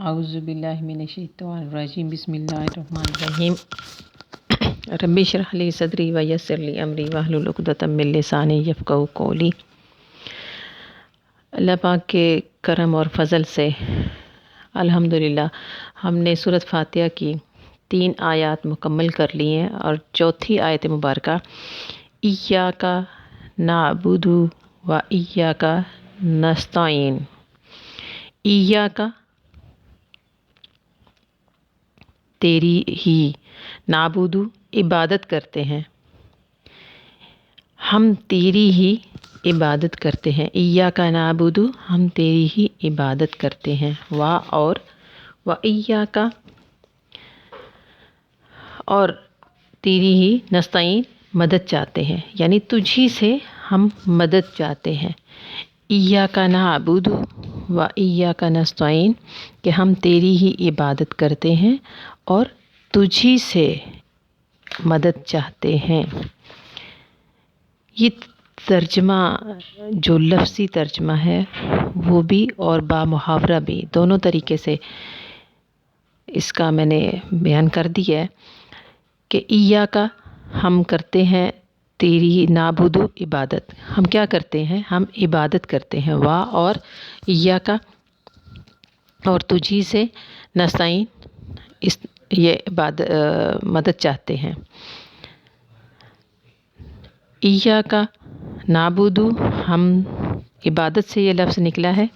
اعوذ باللہ من الشیطان الرجیم بسم اللہ الرحمن الرحیم رب اشرح لی صدری ویسر لی امری واحلل عقدۃ من لسانی یفقہوا قولی۔ اللہ پاک کے کرم اور فضل سے الحمدللہ ہم نے سورۃ فاتحہ کی 3 آیات مکمل کر لی ہیں، اور چوتھی آیت مبارکہ ایاک نعبد و ایاک نستعین۔ ایاک تیری ہی، نعبد عبادت کرتے ہیں، ہم تیری ہی عبادت کرتے ہیں۔ ایاک نعبد ہم تیری ہی عبادت کرتے ہیں، اور ایاک اور تیری ہی نستعین مدد چاہتے ہیں، یعنی تجھی سے ہم مدد چاہتے ہیں۔ ایاک نعبد و ایاک نستعین کہ ہم تیری ہی عبادت کرتے ہیں اور تجھی سے مدد چاہتے ہیں۔ یہ ترجمہ جو لفظی ترجمہ ہے وہ بھی اور با محاورہ بھی دونوں طریقے سے اس کا میں نے بیان کر دیا ہے کہ ایاک ہم کرتے ہیں تیری، نعبد عبادت، ہم کیا کرتے ہیں؟ ہم عبادت کرتے ہیں، اور ایاک اور تجھی سے نستعین یہ مدد چاہتے ہیں۔ ایاک نعبد ہم، عبادت سے یہ لفظ نکلا ہے،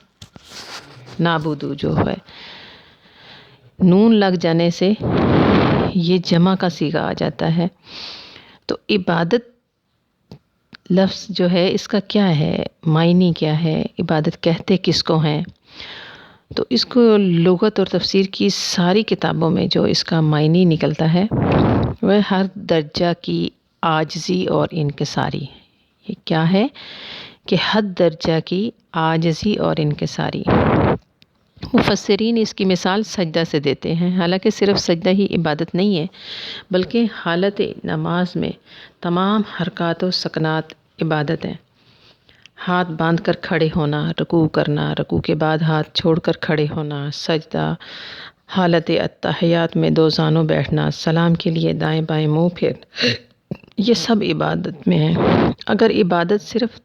نعبد جو ہے نون لگ جانے سے یہ جمع کا صیغہ آ جاتا ہے۔ تو عبادت لفظ جو ہے اس کا کیا ہے، معنی کیا ہے، عبادت کہتے کس کو ہیں؟ تو اس کو لغت اور تفسیر کی ساری کتابوں میں جو اس کا معنی نکلتا ہے وہ ہر درجہ کی عاجزی اور انکساری۔ یہ کیا ہے کہ حد درجہ کی عاجزی اور انکساری۔ مفسرین اس کی مثال سجدہ سے دیتے ہیں، حالانکہ صرف سجدہ ہی عبادت نہیں ہے بلکہ حالت نماز میں تمام حرکات و سکنات عبادت ہیں۔ ہاتھ باندھ کر کھڑے ہونا، رکوع کرنا، رکوع کے بعد ہاتھ چھوڑ کر کھڑے ہونا، سجدہ، حالت التحیات میں 2 زانوں بیٹھنا، سلام کے لیے دائیں بائیں منہ پھیر، یہ سب عبادت میں ہے۔ اگر عبادت صرف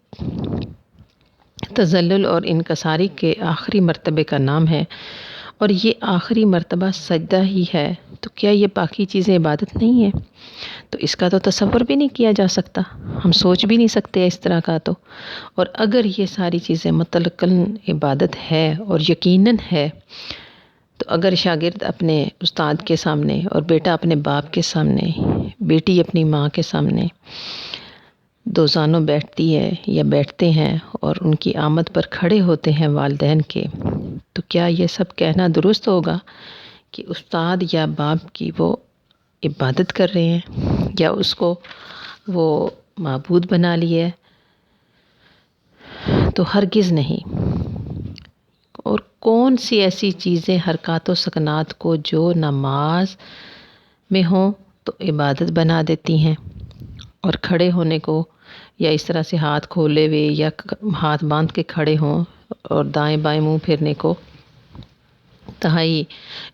تذلل اور انکساری کے آخری مرتبے کا نام ہے اور یہ آخری مرتبہ سجدہ ہی ہے تو کیا یہ باقی چیزیں عبادت نہیں ہیں؟ تو اس کا تو تصور بھی نہیں کیا جا سکتا، ہم سوچ بھی نہیں سکتے اس طرح کا تو۔ اور اگر یہ ساری چیزیں مطلقاً عبادت ہے اور یقیناً ہے، تو اگر شاگرد اپنے استاد کے سامنے اور بیٹا اپنے باپ کے سامنے، بیٹی اپنی ماں کے سامنے 2 زانوں بیٹھتی ہے یا بیٹھتے ہیں اور ان کی آمد پر کھڑے ہوتے ہیں والدین کے، تو کیا یہ سب کہنا درست ہوگا کہ استاد یا باپ کی وہ عبادت کر رہے ہیں یا اس کو وہ معبود بنا لیے؟ تو ہرگز نہیں۔ اور کون سی ایسی چیزیں حرکات و سکنات کو جو نماز میں ہوں تو عبادت بنا دیتی ہیں، اور کھڑے ہونے کو یا اس طرح سے ہاتھ کھولے ہوئے یا ہاتھ باندھ کے کھڑے ہوں اور دائیں بائیں منہ پھیرنے کو تہائی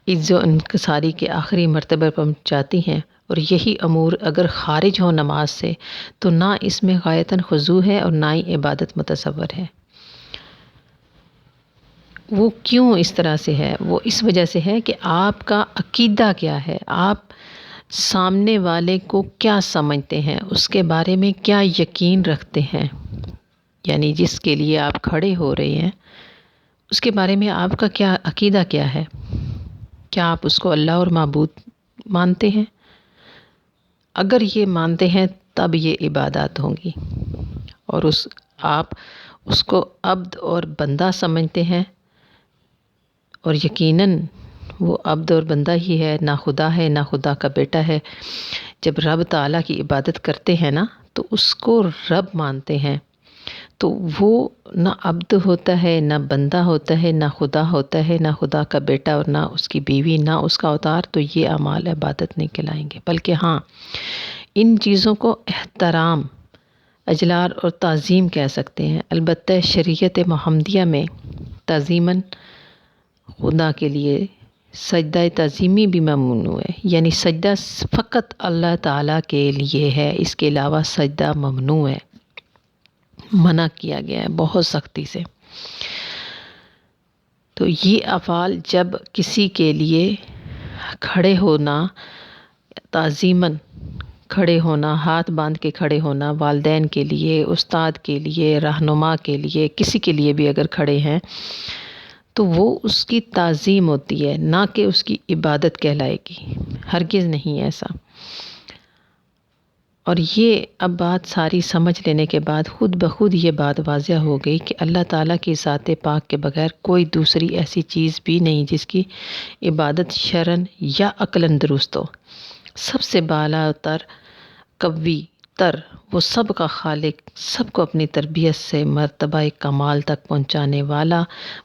عجز و انکساری کے آخری مرتبہ پر پہنچاتی ہیں، اور یہی امور اگر خارج ہوں نماز سے تو نہ اس میں غایتاً خضوع ہے اور نہ ہی عبادت متصور ہے۔ وہ کیوں اس طرح سے ہے؟ وہ اس وجہ سے ہے کہ آپ کا عقیدہ کیا ہے، آپ سامنے والے کو کیا سمجھتے ہیں، اس کے بارے میں کیا یقین رکھتے ہیں، یعنی جس کے لیے آپ کھڑے ہو رہے ہیں اس کے بارے میں آپ کا کیا عقیدہ کیا ہے؟ کیا آپ اس کو اللہ اور معبود مانتے ہیں؟ اگر یہ مانتے ہیں تب یہ عبادات ہوں گی، اور آپ اس کو عبد اور بندہ سمجھتے ہیں، اور یقیناً وہ عبد اور بندہ ہی ہے، نہ خدا ہے نہ خدا کا بیٹا ہے۔ جب رب تعالیٰ کی عبادت کرتے ہیں نا تو اس کو رب مانتے ہیں، تو وہ نہ عبد ہوتا ہے نہ بندہ ہوتا ہے نہ خدا ہوتا ہے، نہ خدا کا بیٹا اور نہ اس کی بیوی، نہ اس کا اوتار، تو یہ اعمال عبادت نہیں کہلائیں گے۔ بلکہ ہاں، ان چیزوں کو احترام، اجلال اور تعظیم کہہ سکتے ہیں، البتہ شریعت محمدیہ میں تعظیماً خدا کے لیے سجدہ تعظیمی بھی ممنوع ہے، یعنی سجدہ فقط اللہ تعالیٰ کے لیے ہے، اس کے علاوہ سجدہ ممنوع ہے، منع کیا گیا ہے بہت سختی سے۔ تو یہ افعال جب کسی کے لیے کھڑے ہونا، تعظیماً کھڑے ہونا، ہاتھ باندھ کے کھڑے ہونا، والدین کے لیے، استاد کے لیے، رہنما کے لیے، کسی کے لیے بھی اگر کھڑے ہیں تو وہ اس کی تعظیم ہوتی ہے، نہ کہ اس کی عبادت کہلائے گی، ہرگز نہیں ایسا۔ اور یہ اب بات ساری سمجھ لینے کے بعد خود بخود یہ بات واضح ہو گئی کہ اللہ تعالیٰ کی ذات پاک کے بغیر کوئی دوسری ایسی چیز بھی نہیں جس کی عبادت شرعاً یا عقلاً درست ہو۔ سب سے بالا تر، قوی تر، وہ سب کا خالق، سب کو اپنی تربیت سے مرتبہ کمال تک پہنچانے والا،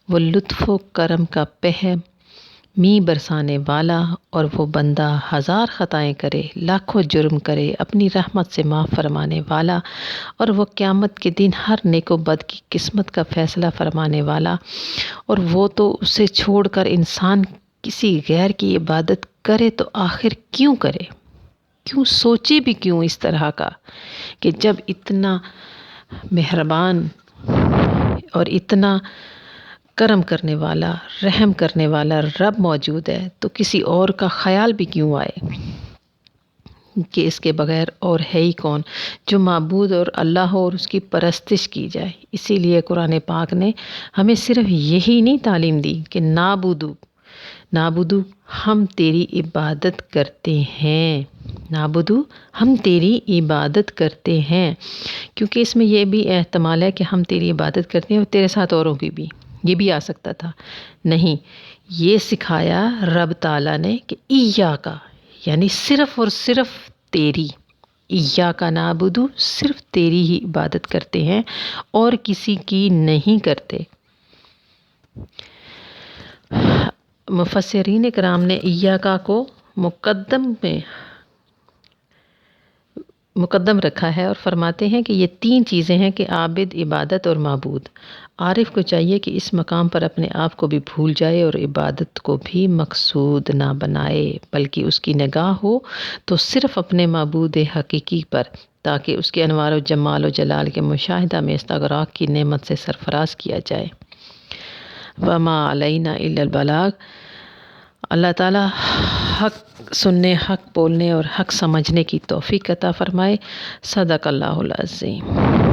وہ لطف و کرم کا می برسانے والا، اور وہ بندہ ہزار خطائیں کرے، لاکھوں جرم کرے، اپنی رحمت سے معاف فرمانے والا، اور وہ قیامت کے دن ہر نیک و بد کی قسمت کا فیصلہ فرمانے والا، اور وہ تو اسے چھوڑ کر انسان کسی غیر کی عبادت کرے تو آخر کیوں کرے؟ کیوں سوچے بھی کیوں اس طرح کا کہ جب اتنا مہربان اور اتنا کرم کرنے والا، رحم کرنے والا رب موجود ہے تو کسی اور کا خیال بھی کیوں آئے کہ اس کے بغیر اور ہے ہی کون جو معبود اور اللہ ہو اور اس کی پرستش کی جائے۔ اسی لیے قرآن پاک نے ہمیں صرف یہی نہیں تعلیم دی کہ نعبدو ہم تیری عبادت کرتے ہیں، نعبدو ہم تیری عبادت کرتے ہیں، کیونکہ اس میں یہ بھی احتمال ہے کہ ہم تیری عبادت کرتے ہیں اور تیرے ساتھ اوروں کی بھی، یہ بھی آ سکتا تھا۔ نہیں، یہ سکھایا رب تعالیٰ نے کہ ایاکا یعنی صرف اور صرف تیری، ایاکا نعبدو صرف تیری ہی عبادت کرتے ہیں اور کسی کی نہیں کرتے۔ مفسرین کرام نے ایاکا کو مقدم رکھا ہے اور فرماتے ہیں کہ یہ تین چیزیں ہیں کہ عابد، عبادت اور معبود۔ عارف کو چاہیے کہ اس مقام پر اپنے آپ کو بھی بھول جائے اور عبادت کو بھی مقصود نہ بنائے، بلکہ اس کی نگاہ ہو تو صرف اپنے معبود حقیقی پر، تاکہ اس کے انوار و جمال و جلال کے مشاہدہ میں استغراق کی نعمت سے سرفراز کیا جائے۔ وما علینا الا البلاغ۔ اللہ تعالیٰ حق سننے، حق بولنے اور حق سمجھنے کی توفیق عطا فرمائے۔ صدق اللہ العظیم۔